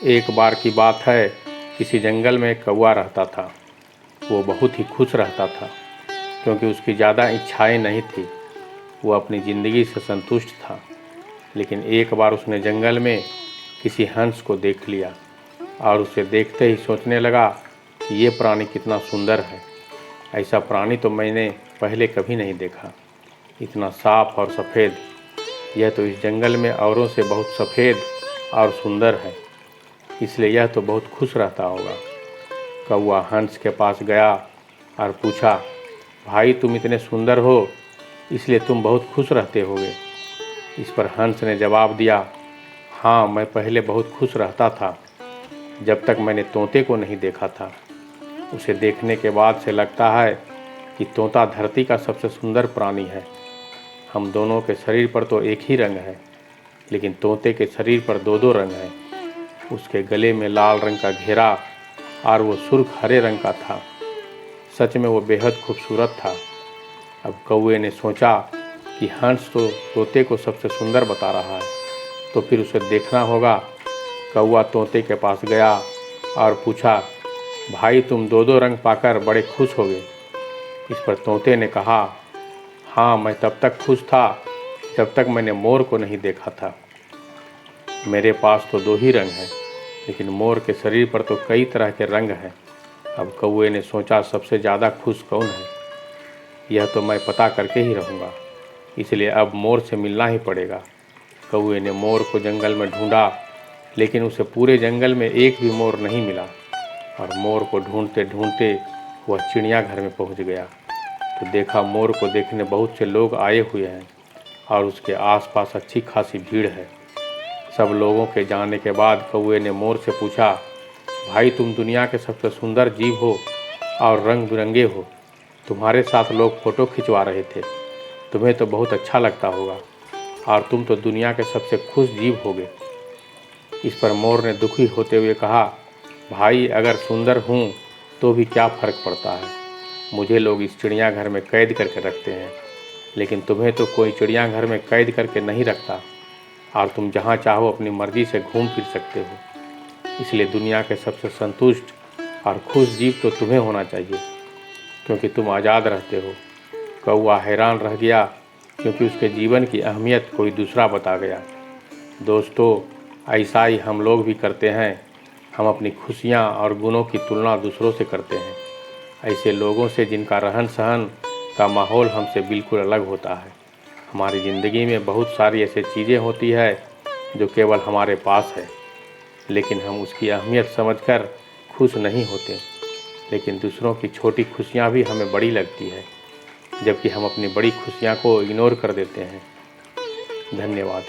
एक बार की बात है, किसी जंगल में एक कौवा रहता था। वो बहुत ही खुश रहता था क्योंकि उसकी ज़्यादा इच्छाएं नहीं थी। वो अपनी ज़िंदगी से संतुष्ट था। लेकिन एक बार उसने जंगल में किसी हंस को देख लिया और उसे देखते ही सोचने लगा कि ये प्राणी कितना सुंदर है। ऐसा प्राणी तो मैंने पहले कभी नहीं देखा, इतना साफ और सफ़ेद। यह तो इस जंगल में औरों से बहुत सफ़ेद और सुंदर है, इसलिए यह तो बहुत खुश रहता होगा। कौवा हंस के पास गया और पूछा, भाई तुम इतने सुंदर हो, इसलिए तुम बहुत खुश रहते होगे। इस पर हंस ने जवाब दिया, हाँ मैं पहले बहुत खुश रहता था, जब तक मैंने तोते को नहीं देखा था। उसे देखने के बाद से लगता है कि तोता धरती का सबसे सुंदर प्राणी है। हम दोनों के शरीर पर तो एक ही रंग है, लेकिन तोते के शरीर पर दो दो रंग हैं। उसके गले में लाल रंग का घेरा और वो सुर्ख हरे रंग का था। सच में वो बेहद खूबसूरत था। अब कौवे ने सोचा कि हंस तो तोते को सबसे सुंदर बता रहा है, तो फिर उसे देखना होगा। कौवा तोते के पास गया और पूछा, भाई तुम दो दो रंग पाकर बड़े खुश होगे। इस पर तोते ने कहा, हाँ मैं तब तक खुश था जब तक मैंने मोर को नहीं देखा था। मेरे पास तो दो ही रंग हैं, लेकिन मोर के शरीर पर तो कई तरह के रंग हैं। अब कौवे ने सोचा, सबसे ज़्यादा खुश कौन है, यह तो मैं पता करके ही रहूँगा, इसलिए अब मोर से मिलना ही पड़ेगा। कौवे ने मोर को जंगल में ढूंढा, लेकिन उसे पूरे जंगल में एक भी मोर नहीं मिला। और मोर को ढूंढते ढूंढते वह चिड़ियाघर में पहुंच गया तो देखा मोर को देखने बहुत से लोग आए हुए हैं और उसके आसपास अच्छी खासी भीड़ है। सब लोगों के जाने के बाद कौवे ने मोर से पूछा, भाई तुम दुनिया के सबसे सुंदर जीव हो और रंग बिरंगे हो। तुम्हारे साथ लोग फ़ोटो खिंचवा रहे थे, तुम्हें तो बहुत अच्छा लगता होगा और तुम तो दुनिया के सबसे खुश जीव होगे। इस पर मोर ने दुखी होते हुए कहा, भाई अगर सुंदर हूँ तो भी क्या फ़र्क पड़ता है, मुझे लोग इस चिड़ियाघर में कैद करके रखते हैं, लेकिन तुम्हें तो कोई चिड़ियाघर में कैद करके नहीं रखता और तुम जहाँ चाहो अपनी मर्ज़ी से घूम फिर सकते हो। इसलिए दुनिया के सबसे संतुष्ट और खुश जीव तो तुम्हें होना चाहिए, क्योंकि तुम आज़ाद रहते हो। कौवा हैरान रह गया क्योंकि उसके जीवन की अहमियत कोई दूसरा बता गया। दोस्तों, ऐसा ही हम लोग भी करते हैं। हम अपनी खुशियाँ और गुणों की तुलना दूसरों से करते हैं, ऐसे लोगों से जिनका रहन सहन का माहौल हमसे बिल्कुल अलग होता है। हमारी ज़िंदगी में बहुत सारी ऐसी चीज़ें होती है जो केवल हमारे पास है, लेकिन हम उसकी अहमियत समझकर खुश नहीं होते। लेकिन दूसरों की छोटी खुशियाँ भी हमें बड़ी लगती है, जबकि हम अपनी बड़ी खुशियाँ को इग्नोर कर देते हैं। धन्यवाद।